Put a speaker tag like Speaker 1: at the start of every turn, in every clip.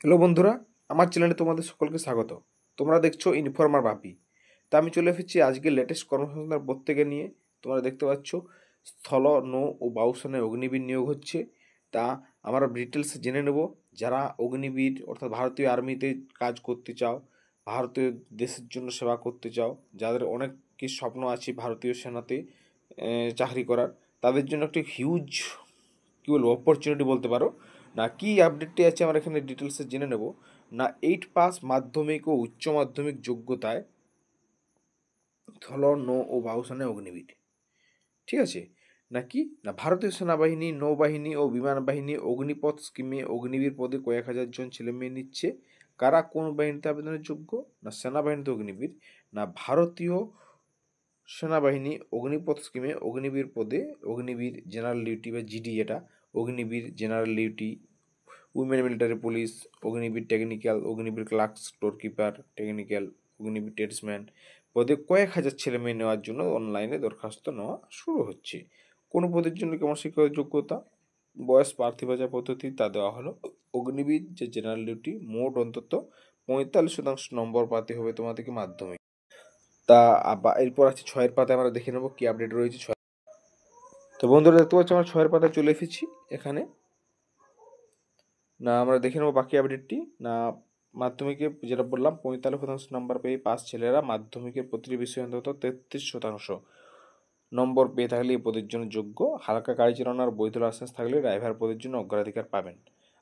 Speaker 1: Hello বন্ধুরা, আমার চ্যানেলে তোমাদের সকলকে স্বাগত। তোমরা দেখছো ইনফর্মার বাপি। তা আমি চলে এসেছি আজকে লেটেস্ট কর্মসংস্থান প্রত্যেকে নিয়ে। তোমরা দেখতে পাচ্ছ স্থল, নৌ ও বায়ুসেনায় অগ্নিবীর নিয়োগ হচ্ছে। তা আমরা ডিটেলস জেনে নেব। যারা অগ্নিবীর অর্থাৎ ভারতীয় আর্মিতে কাজ করতে চাও, ভারতীয় দেশের জন্য সেবা করতে চাও, যাদের অনেক কি স্বপ্ন আছে ভারতীয় সেনাতে চাকরি করার, তাদের জন্য একটি হিউজ কী বলবো অপরচুনিটি বলতে পারো। না কি আপডেটটি আছে আমরা এখানে ডিটেলসে জেনে নেব। না 8 পাস মাধ্যমিক ও উচ্চ মাধ্যমিক যোগ্যতায় স্থল, নৌ ও বায়ুসেনায় অগ্নিবীর, ঠিক আছে। নাকি না ভারতীয় সেনাবাহিনী, নৌবাহিনী ও বিমান বাহিনী অগ্নিপথ স্কিমে অগ্নিবীর পদে কয়েক হাজার জন ছেলে মেয়ে নিচ্ছে। কারা কোন বাহিনীতে আবেদনের যোগ্য? না সেনাবাহিনীতে অগ্নিবীর, না ভারতীয় সেনাবাহিনী অগ্নিপথ স্কিমে অগ্নিবীর পদে অগ্নিবীর জেনারেল ডিউটি বা জিডি, যেটা Agniveer general duty, women military police, Agniveer technical, Agniveer clerk, store keeper technical, Agniveer tradesman পদে কয়েক হাজার ছেলে মেয়ে নেওয়ার জন্য অনলাইনে দরখাস্ত নেওয়া শুরু হচ্ছে। কোন পদের জন্য কেমন শিক্ষাগত যোগ্যতা, বয়স, প্রার্থী বাজার পদ্ধতি তা দেওয়া হলো। অগ্নিবীর যে জেনারেল ডিউটি, মোট অন্তত 45% নম্বর পাতে হবে তোমাদেরকে মাধ্যমিক। তা এরপর আছে 6-এর পাতায়, আমরা দেখে নেবো কি আপডেট রয়েছে। তো বন্ধুরা দেখতে পাচ্ছি আমরা 6-এর পাতায় চলে এসেছি। এখানে না আমরা দেখে নেবো বাকি আপডেটটি। না মাধ্যমিকে যেটা বললাম 45% নাম্বার পেয়ে পাস ছেলেরা মাধ্যমিকের প্রতিটি বিষয়ে অন্তত 33% নম্বর পেয়ে থাকলে এই পদের জন্য যোগ্য। হালকা গাড়ি চালানোর বৈধ লাইসেন্স থাকলে ড্রাইভার পদের জন্য অগ্রাধিকার পাবেন।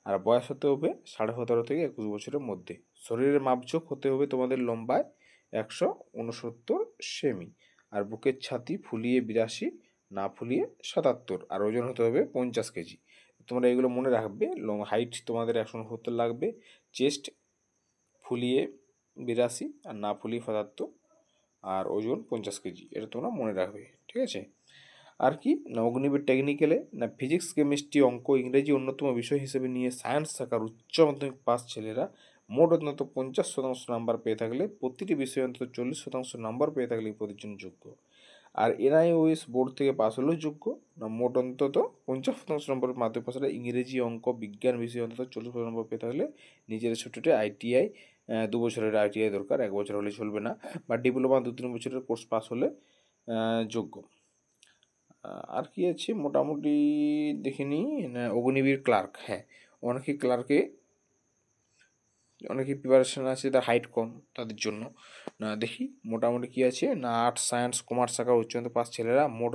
Speaker 1: আর বয়স হতে হবে 17.5 থেকে 21 বছরের মধ্যে। শরীরের মাপঝোঁক হতে হবে তোমাদের লম্বায় 169 সেমি, আর বুকের ছাতি ফুলিয়ে 82, না ফুলিয়ে 77, আর ওজন হতে হবে 50 কেজি। তোমরা এগুলো মনে রাখবে। হাইট তোমাদের 169 লাগবে, চেস্ট ফুলিয়ে 82 আর না ফুলিয়ে 77, আর ওজন 50 কেজি, এটা তোমরা মনে রাখবে, ঠিক আছে। আর কি না অগ্নিবীর টেকনিক্যালে না ফিজিক্স, কেমিস্ট্রি, অঙ্ক, ইংরেজি অন্যতম বিষয় হিসেবে নিয়ে সায়েন্স শাখার উচ্চ মাধ্যমিক পাস ছেলেরা মোট অন্তত 50% নাম্বার পেয়ে থাকলে, প্রতিটি বিষয়ে অন্তত 40% নাম্বার পেয়ে থাকলে এই পদের জন্য যোগ্য। আর এনআইওএস বোর্ড থেকে পাস হলেও যোগ্য। না মোট অন্তত 50% নম্বর মাধ্যমিক পাস হলে ইংরেজি, অঙ্ক, বিজ্ঞান বিষয়ে অন্তত 40% নম্বর পেয়ে থাকলে নিজের সাবজেক্টে আইটিআই, 2 বছরের আইটিআই দরকার, 1 বছর হলে চলবে না, বা ডিপ্লোমা 2-3 বছরের কোর্স পাস হলে যোগ্য। আর কি আছে মোটামুটি দেখে নিই। না অগ্নিবীর ক্লার্ক, হ্যাঁ অনেকে প্রিপারেশন আছে, তার হাইট কম তাদের জন্য। না দেখি মোটামুটি কি আছে। না আর্টস, সায়েন্স, কমার্স শাখার উচ্চমাধ্যমিক পাস ছেলেরা মোট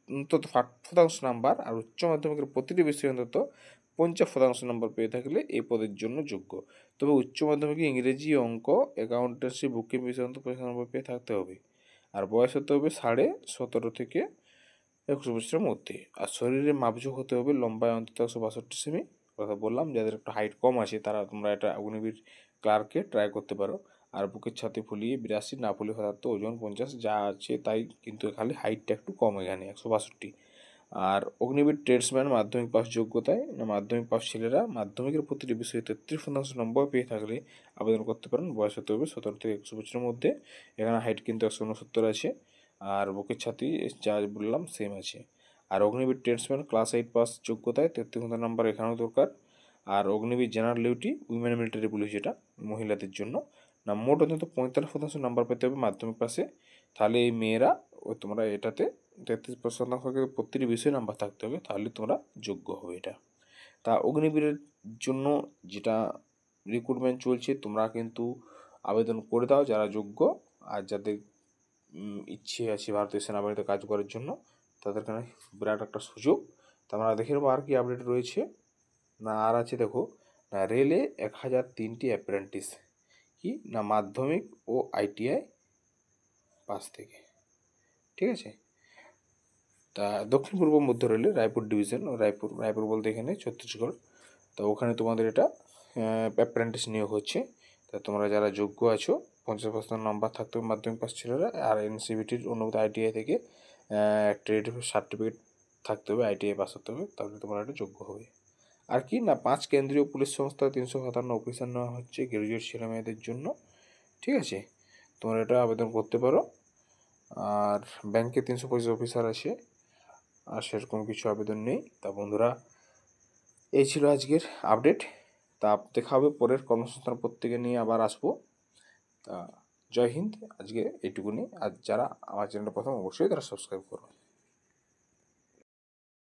Speaker 1: অন্তত 60% নাম্বার আর উচ্চ মাধ্যমিকের প্রতিটি বিষয়ে অন্তত 50% নাম্বার পেয়ে থাকলে এই পদের জন্য যোগ্য। তবে উচ্চ মাধ্যমিকে ইংরেজি, অঙ্ক, অ্যাকাউন্টেন্সি, বুকিং বিষয়ে অন্তত 50 নম্বর পেয়ে থাকতে হবে। আর বয়স হতে হবে 17.5 থেকে 21 বছরের মধ্যে। আর শরীরের মাপঝোঁক হতে হবে লম্বায় অন্তত 162 সেমি। কথা বললাম, যাদের একটু হাইট কম আছে তারা তোমরা এটা অগ্নিবীর ক্লার্কে ট্রাই করতে পারো। আর বুকের ছাতি ফুলিয়ে 82, না ফুলিয়ে 77, ওজন 50, যা আছে তাই, কিন্তু খালি হাইটটা একটু কম এখানে 162। আর অগ্নিবীর ট্রেডসম্যান মাধ্যমিক পাস যোগ্যতায় না মাধ্যমিক পাস ছেলেরা মাধ্যমিকের প্রতিটি বিষয়ে 33% নম্বর পেয়ে থাকলে আবেদন করতে পারেন। বয়স হতে হবে 17 থেকে 21 বছরের মধ্যে। এখানে হাইট কিন্তু 169 আছে, আর বুকের ছাতি যা বললাম সেম আছে। আর অগ্নিবীর ট্রেডসম্যান ক্লাস 8 পাস যোগ্যতায় 33 নাম্বার এখানেও দরকার। আর Agniveer general duty, women military police, যেটা মহিলাদের জন্য, না মোট অন্তত 45% নাম্বার পেতে হবে মাধ্যমিক পাশে। তাহলে এই মেয়েরা তোমরা এটাতে 33% প্রতিটি বিষয়ে নাম্বার থাকতে হবে, তাহলে তোমরা যোগ্য হবে এটা। তা অগ্নিবীরের জন্য যেটা রিক্রুটমেন্ট চলছে, তোমরা কিন্তু আবেদন করে দাও যারা যোগ্য। আর যাদের ইচ্ছে আছে ভারতীয় সেনাবাহিনীতে কাজ করার জন্য, তাদের কাছে বিরাট একটা সুযোগ। তা আমরা দেখে নেবো আর কি আপডেট রয়েছে। না আর আছে দেখো, না রেলে 1003টি অ্যাপ্রেন্টিস, কি না মাধ্যমিক ও আইটিআই পাস থেকে, ঠিক আছে। তা দক্ষিণ পূর্ব মধ্য রেলে রায়পুর ডিভিশন, রায়পুর বলতে এখানে ছত্তিশগড়। তো ওখানে তোমাদের এটা অ্যাপ্রেন্টিস নিয়োগ হচ্ছে। তা তোমরা যারা যোগ্য আছো, 50% নাম্বার থাকতে হবে মাধ্যমিক পাস ছেলেরা। আর এনসিভিটির অনুমোদিত আইটিআই থেকে ট্রেড সার্টিফিকেট থাকতে হবে, আইটিআই পাস হতে হবে, তাহলে তোমরা এটা যোগ্য হবে। আর কি না 5 কেন্দ্রীয় পুলিশ সংস্থা 357 অফিসার নেওয়া হচ্ছে গ্র্যাজুয়েট ছেলে মেয়েদের জন্য, ঠিক আছে। তোমরা এটা আবেদন করতে পারো। আর ব্যাংকে 325 অফিসার আছে, আর সেরকম কিছু আবেদন নেই। তা বন্ধুরা এই ছিল আজকের আপডেট। তা দেখা হবে পরের কর্মসংস্থান প্রত্যেকে নিয়ে আবার আসবো। তা জয় হিন্দ, আজকে এইটুকুনি। আর যারা আমার চ্যানেলটা প্রথম অবশ্যই তারা সাবস্ক্রাইব করো।